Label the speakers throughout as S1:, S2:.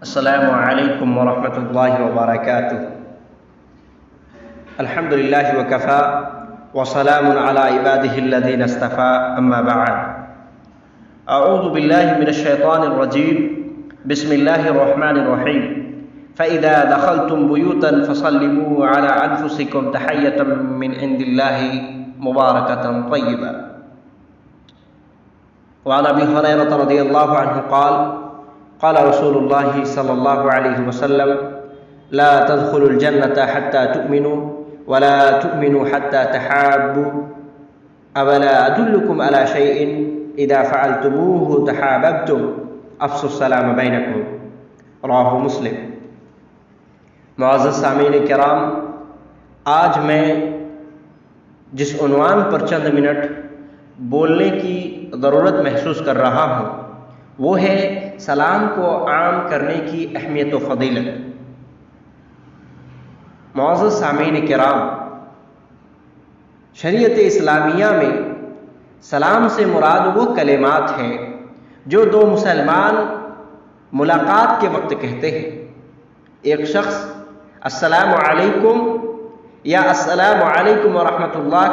S1: السلام علیکم ورحمۃ اللہ وبرکاتہ۔ الحمد للہ وکفی وسلام علی عبادہ الذین اصطفی، اما بعد۔ اعوذ باللہ من الشیطان الرجیم، بسم اللہ الرحمن الرحیم۔ فإذا دخلتم بیوتا فسلموا علی انفسکم تحیۃ من عند اللہ مبارکۃ طیبہ۔ وعن ابی ہریرہ رضی اللہ عنہ قال قال رسول اللہ صلی اللہ علیہ وسلم لا تدخلوا الجنة حتى تؤمنوا ولا تؤمنوا حتى تحابوا اولا ادلكم على شيء اذا فعلتموه تحاببتم افشوا السلام بينكم رواه مسلم۔ معزز سامعین کرام، آج میں جس عنوان پر چند منٹ بولنے کی ضرورت محسوس کر رہا ہوں وہ ہے سلام کو عام کرنے کی اہمیت و فضیلت۔ معزز سامعین کرام، شریعت اسلامیہ میں سلام سے مراد وہ کلمات ہیں جو دو مسلمان ملاقات کے وقت کہتے ہیں۔ ایک شخص السلام علیکم یا السلام علیکم ورحمۃ اللہ،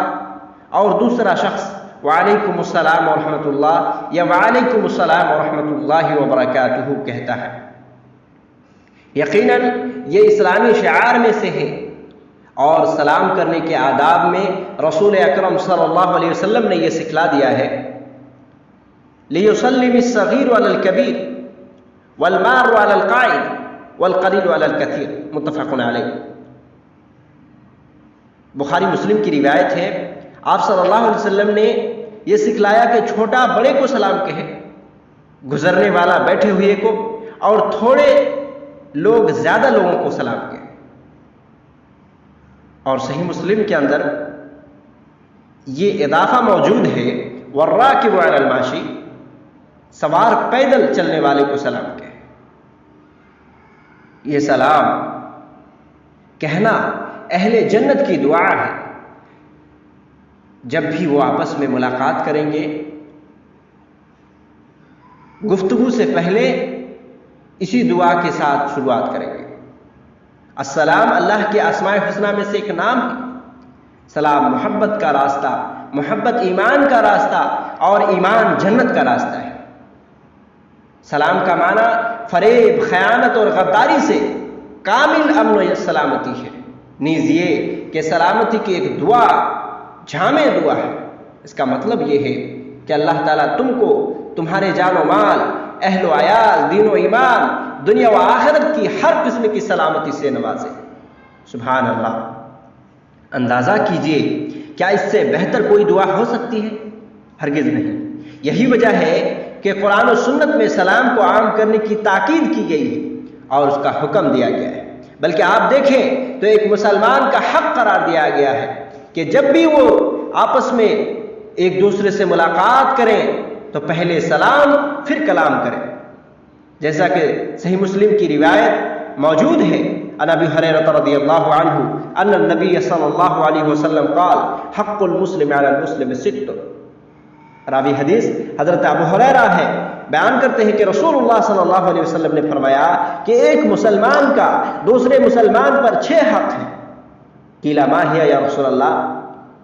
S1: اور دوسرا شخص وعلیکم السلام ورحمۃ اللہ یا وعلیکم السلام ورحمۃ اللہ وبرکاتہ کہتا ہے۔ یقیناً یہ اسلامی شعار میں سے ہے، اور سلام کرنے کے آداب میں رسول اکرم صلی اللہ علیہ وسلم نے یہ سکھلا دیا ہے، لِيُسَلِّمِ الصَّغِيرُ عَلَى الْكَبِيرِ وَالْمَارُ عَلَى الْقَاعِدِ وَالْقَلِيلُ عَلَى الْكَثِيرِ متفق علیہ۔ بخاری مسلم کی روایت ہے، آپ صلی اللہ علیہ وسلم نے یہ سکھلایا کہ چھوٹا بڑے کو سلام کہے، گزرنے والا بیٹھے ہوئے کو، اور تھوڑے لوگ زیادہ لوگوں کو سلام کہے۔ اور صحیح مسلم کے اندر یہ اضافہ موجود ہے، وَالرَّاكِبُ عَلَى الْمَاشِي، سوار پیدل چلنے والے کو سلام کہے۔ یہ سلام کہنا اہل جنت کی دعا ہے۔ جب بھی وہ آپس میں ملاقات کریں گے، گفتگو سے پہلے اسی دعا کے ساتھ شروعات کریں گے۔ السلام اللہ کے اسماء الحسنہ میں سے ایک نام ہے۔ سلام محبت کا راستہ، محبت ایمان کا راستہ، اور ایمان جنت کا راستہ ہے۔ سلام کا معنی فریب، خیانت اور غداری سے کامل امن و سلامتی ہے۔ نیز یہ کہ سلامتی کی ایک دعا جامع دعا ہے۔ اس کا مطلب یہ ہے کہ اللہ تعالیٰ تم کو تمہارے جان و مال، اہل و عیال، دین و ایمان، دنیا و آخرت کی ہر قسم کی سلامتی سے نوازے۔ سبحان اللہ۔ اندازہ کیجئے، کیا اس سے بہتر کوئی دعا ہو سکتی ہے؟ ہرگز نہیں۔ یہی وجہ ہے کہ قرآن و سنت میں سلام کو عام کرنے کی تاکید کی گئی ہے اور اس کا حکم دیا گیا ہے۔ بلکہ آپ دیکھیں تو ایک مسلمان کا حق قرار دیا گیا ہے کہ جب بھی وہ آپس میں ایک دوسرے سے ملاقات کریں تو پہلے سلام پھر کلام کریں، جیسا کہ صحیح مسلم کی روایت موجود ہے۔ عن ابی ہریرہ رضی اللہ عنہ ان النبی صلی اللہ علیہ وسلم قال حق المسلم علی المسلم ست۔ راوی حدیث حضرت ابو ہریرہ ہے، بیان کرتے ہیں کہ رسول اللہ صلی اللہ علیہ وسلم نے فرمایا کہ ایک مسلمان کا دوسرے مسلمان پر 6 حق ہیں۔ قیل ما ہی یا رسول اللہ،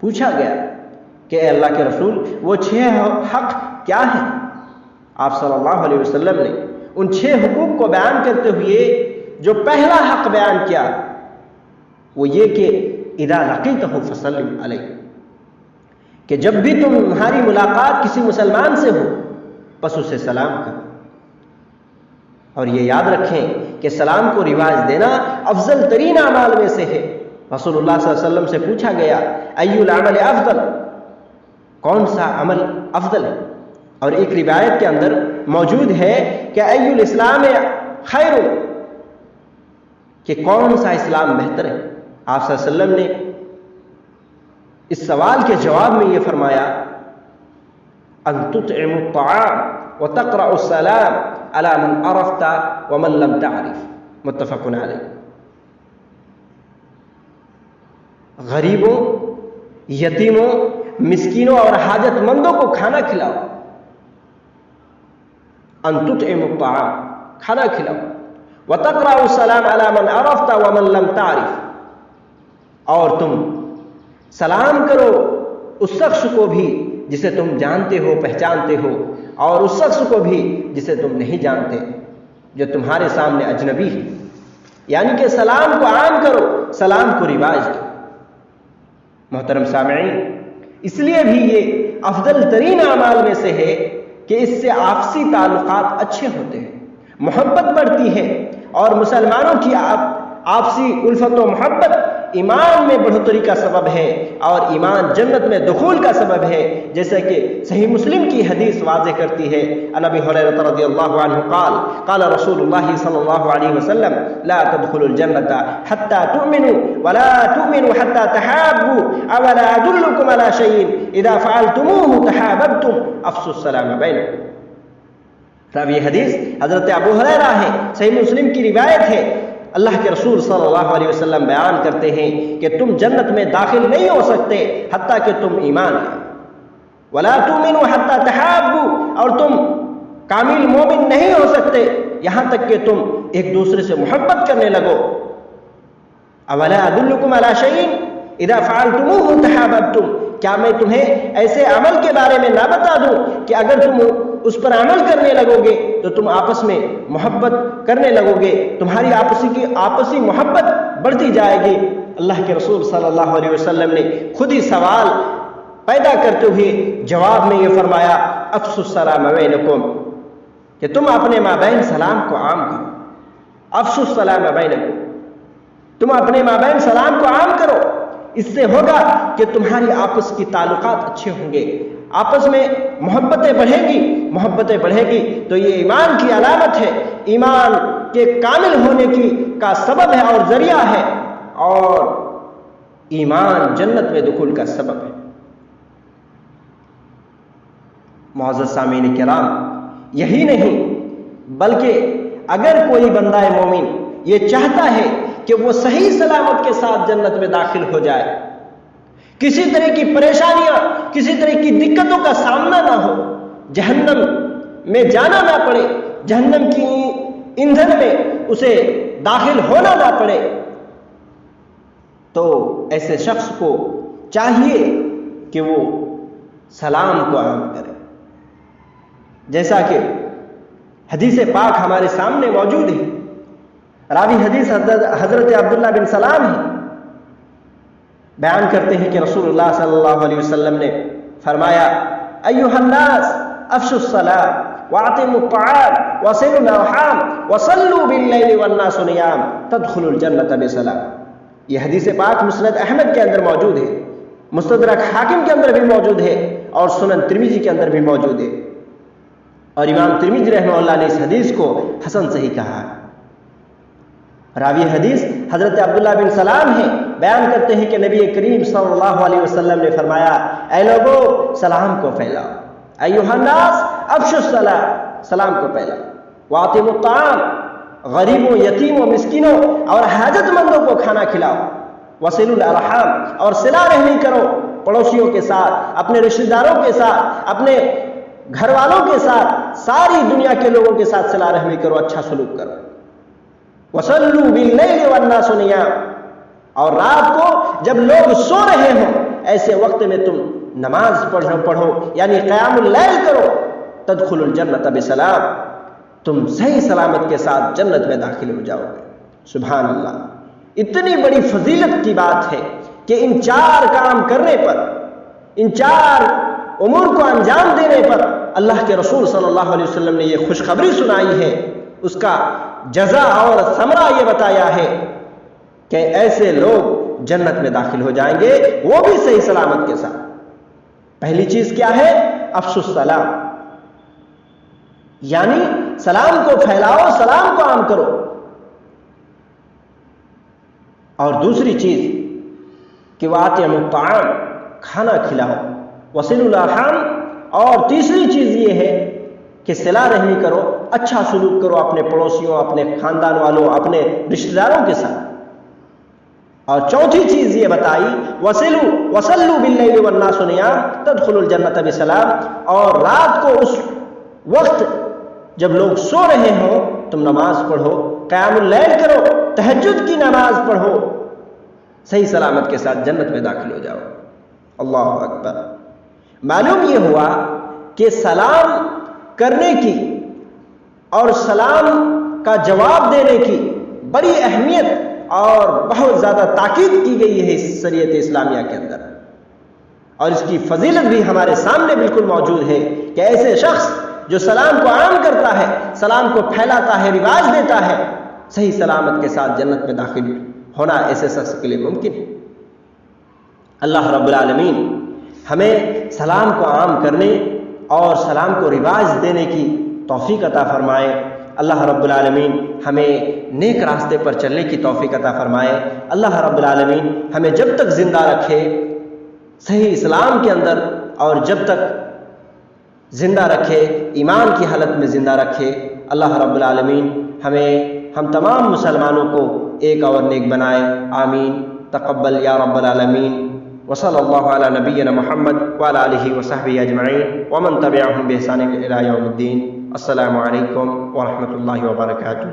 S1: پوچھا گیا کہ اے اللہ کے رسول وہ 6 حق کیا ہیں؟ آپ صلی اللہ علیہ وسلم نے ان 6 حقوق کو بیان کرتے ہوئے جو پہلا حق بیان کیا وہ یہ کہ اذا لقیتہ فسلم علیہ، کہ جب بھی تمہاری ملاقات کسی مسلمان سے ہو بس اسے سلام کرو۔ اور یہ یاد رکھیں کہ سلام کو رواج دینا افضل ترین اعمال میں سے ہے۔ رسول اللہ صلی اللہ علیہ وسلم سے پوچھا گیا ای العمل افضل، کون سا عمل افضل ہے؟ اور ایک روایت کے اندر موجود ہے کہ ای الاسلام خیر، کہ کون سا اسلام بہتر ہے؟ آپ صلی اللہ علیہ وسلم نے اس سوال کے جواب میں یہ فرمایا ان تطعم الطعام وتقرأ السلام على من عرفت ومن لم تعرف متفق علیہ۔ غریبوں، یتیموں، مسکینوں اور حاجت مندوں کو کھانا کھلاؤ۔ ان تطعم الطعام، کھانا کھلاؤ، وَتَقْرَأُ السَّلَامَ عَلَى مَنْ عَرَفْتَ وَمَنْ لَمْ تَعْرِفْ، اور تم سلام کرو اس شخص کو بھی جسے تم جانتے ہو پہچانتے ہو، اور اس شخص کو بھی جسے تم نہیں جانتے جو تمہارے سامنے اجنبی ہے۔ یعنی کہ سلام کو عام کرو، سلام کو رواج دو۔ محترم سامعین، اس لیے بھی یہ افضل ترین اعمال میں سے ہے کہ اس سے آپسی تعلقات اچھے ہوتے ہیں، محبت بڑھتی ہے، اور مسلمانوں کی آپسی الفت و محبت ایمان میں بڑھوتری کا سبب ہے، اور ایمان جنت میں دخول کا سبب ہے، جیسا کہ صحیح مسلم کی حدیث واضح کرتی ہے۔ عن ابی ہریرہ رضی اللہ عنہ قال قال رسول اللہ صلی اللہ علیہ وسلم لا تدخلوا الجنة حتى تؤمنوا ولا تؤمنوا حتى تحابوا اولا ادلكم على شيء اذا فعلتموه تحاببتم افشوا السلام بينكم۔ راوی حدیث حضرت ابو ہریرہ ہے، صحیح مسلم کی روایت ہے۔ اللہ کے رسول صلی اللہ علیہ وسلم بیان کرتے ہیں کہ تم جنت میں داخل نہیں ہو سکتے حتیٰ کہ تم ایمان لے، ولا تؤمنوا حتى تحابوا، اور تم کامل مومن نہیں ہو سکتے یہاں تک کہ تم ایک دوسرے سے محبت کرنے لگو۔ اولا ادلکم علی شیء اذا فعلتموه تحاببتم، کیا میں تمہیں ایسے عمل کے بارے میں نہ بتا دوں کہ اگر تم اس پر عمل کرنے لگو گے تو تم آپس میں محبت کرنے لگو گے، تمہاری آپسی محبت بڑھتی جائے گی۔ اللہ کے رسول صلی اللہ علیہ وسلم نے خود ہی سوال پیدا کرتے ہوئے جواب میں یہ فرمایا افشوا السلام بینکم، کہ تم اپنے مابین سلام کو عام کرو۔ افشوا السلام بینکم، تم اپنے مابین سلام کو عام کرو، اس سے ہوگا کہ تمہاری آپس کی تعلقات اچھے ہوں گے، آپس میں محبتیں بڑھیں گی، محبتیں بڑھیں گی تو یہ ایمان کی علامت ہے، ایمان کے کامل ہونے کا سبب ہے اور ذریعہ ہے، اور ایمان جنت میں دخول کا سبب ہے۔ معزز سامعین کرام، یہی نہیں بلکہ اگر کوئی بندہ مومن یہ چاہتا ہے کہ وہ صحیح سلامت کے ساتھ جنت میں داخل ہو جائے، کسی طرح کی پریشانیاں، کسی طرح کی دقتوں کا سامنا نہ ہو، جہنم میں جانا نہ پڑے، جہنم کی ایندھن میں اسے داخل ہونا نہ پڑے، تو ایسے شخص کو چاہیے کہ وہ سلام کو عام کرے، جیسا کہ حدیث پاک ہمارے سامنے موجود ہے۔ راوی حدیث حضرت عبداللہ بن سلام ہے، بیان کرتے ہیں کہ رسول اللہ صلی اللہ علیہ وسلم نے فرمایا ایھا الناس افشوا السلام واطعموا الطعام وصلوا الارحام وصلوا باللیل والناس نیام تدخلوا الجنۃ بسلام۔ یہ حدیث پاک مسند احمد کے اندر موجود ہے، مستدرک حاکم کے اندر بھی موجود ہے، اور سنن ترمذی کے اندر بھی موجود ہے، اور امام ترمذی رحمہ اللہ نے اس حدیث کو حسن صحیح کہا ہے۔ راوی حدیث حضرت عبداللہ بن سلام ہیں، بیان کرتے ہیں کہ نبی کریم صلی اللہ علیہ وسلم نے فرمایا اے لوگو سلام کو پھیلاؤ، ایھا الناس افشوا السلام، سلام کو پھیلاؤ، واطعموا الطعام، غریبوں یتیموں مسکینوں اور حاجت مندوں کو کھانا کھلاؤ، وصلوا الارحام، اور صلہ رحمی کرو پڑوسیوں کے ساتھ، اپنے رشتہ داروں کے ساتھ، اپنے گھر والوں کے ساتھ، ساری دنیا کے لوگوں کے ساتھ صلہ رحمی کرو، اچھا سلوک کرو، وصلوا باللیل والناس نیام، اور رات کو جب لوگ سو رہے ہوں ایسے وقت میں تم نماز پڑھو، یعنی قیام اللیل کرو، تدخلوا الجنۃ بسلام، تم صحیح سلامت کے ساتھ جنت میں داخل ہو جاؤ گے۔ سبحان اللہ، اتنی بڑی فضیلت کی بات ہے کہ ان چار کام کرنے پر، ان چار امور کو انجام دینے پر اللہ کے رسول صلی اللہ علیہ وسلم نے یہ خوشخبری سنائی ہے، اس کا جزا اور ثمرہ یہ بتایا ہے کہ ایسے لوگ جنت میں داخل ہو جائیں گے، وہ بھی صحیح سلامت کے ساتھ۔ پہلی چیز کیا ہے؟ افشوا السلام، یعنی سلام کو پھیلاؤ، سلام کو عام کرو، اور دوسری چیز کہ واطعموا الطعام، کھانا کھلاؤ، وصلوا الارحام، اور تیسری چیز یہ ہے کہ صلہ رحمی کرو، اچھا سلوک کرو اپنے پڑوسیوں، اپنے خاندان والوں، اپنے رشتہ داروں کے ساتھ، اور چوتھی چیز یہ بتائی وصلوا باللیل والناس نیام تدخلوا الجنۃ بسلام، اور رات کو اس وقت جب لوگ سو رہے ہوں تم نماز پڑھو، قیام اللیل کرو، تہجد کی نماز پڑھو، صحیح سلامت کے ساتھ جنت میں داخل ہو جاؤ۔ اللہ اکبر۔ معلوم یہ ہوا کہ سلام کرنے کی اور سلام کا جواب دینے کی بڑی اہمیت اور بہت زیادہ تاکید کی گئی ہے اس شریعت اسلامیہ کے اندر، اور اس کی فضیلت بھی ہمارے سامنے بالکل موجود ہے کہ ایسے شخص جو سلام کو عام کرتا ہے، سلام کو پھیلاتا ہے، رواج دیتا ہے، صحیح سلامت کے ساتھ جنت میں داخل ہونا ایسے شخص کے لیے ممکن ہے۔ اللہ رب العالمین ہمیں سلام کو عام کرنے اور سلام کو رواج دینے کی توفیق عطا فرمائے۔ اللہ رب العالمین ہمیں نیک راستے پر چلنے کی توفیق عطا فرمائے۔ اللہ رب العالمین ہمیں جب تک زندہ رکھے صحیح اسلام کے اندر، اور جب تک زندہ رکھے ایمان کی حالت میں زندہ رکھے۔ اللہ رب العالمین ہم تمام مسلمانوں کو ایک اور نیک بنائے، آمین۔ تقبل یا رب العالمین۔ وصلی اللہ علی نبینا محمد وعلی آلہ وصحبہ اجمعین ومن تبعہم بإحسان الی یوم الدین۔ السلام علیکم ورحمۃ اللہ وبرکاتہ۔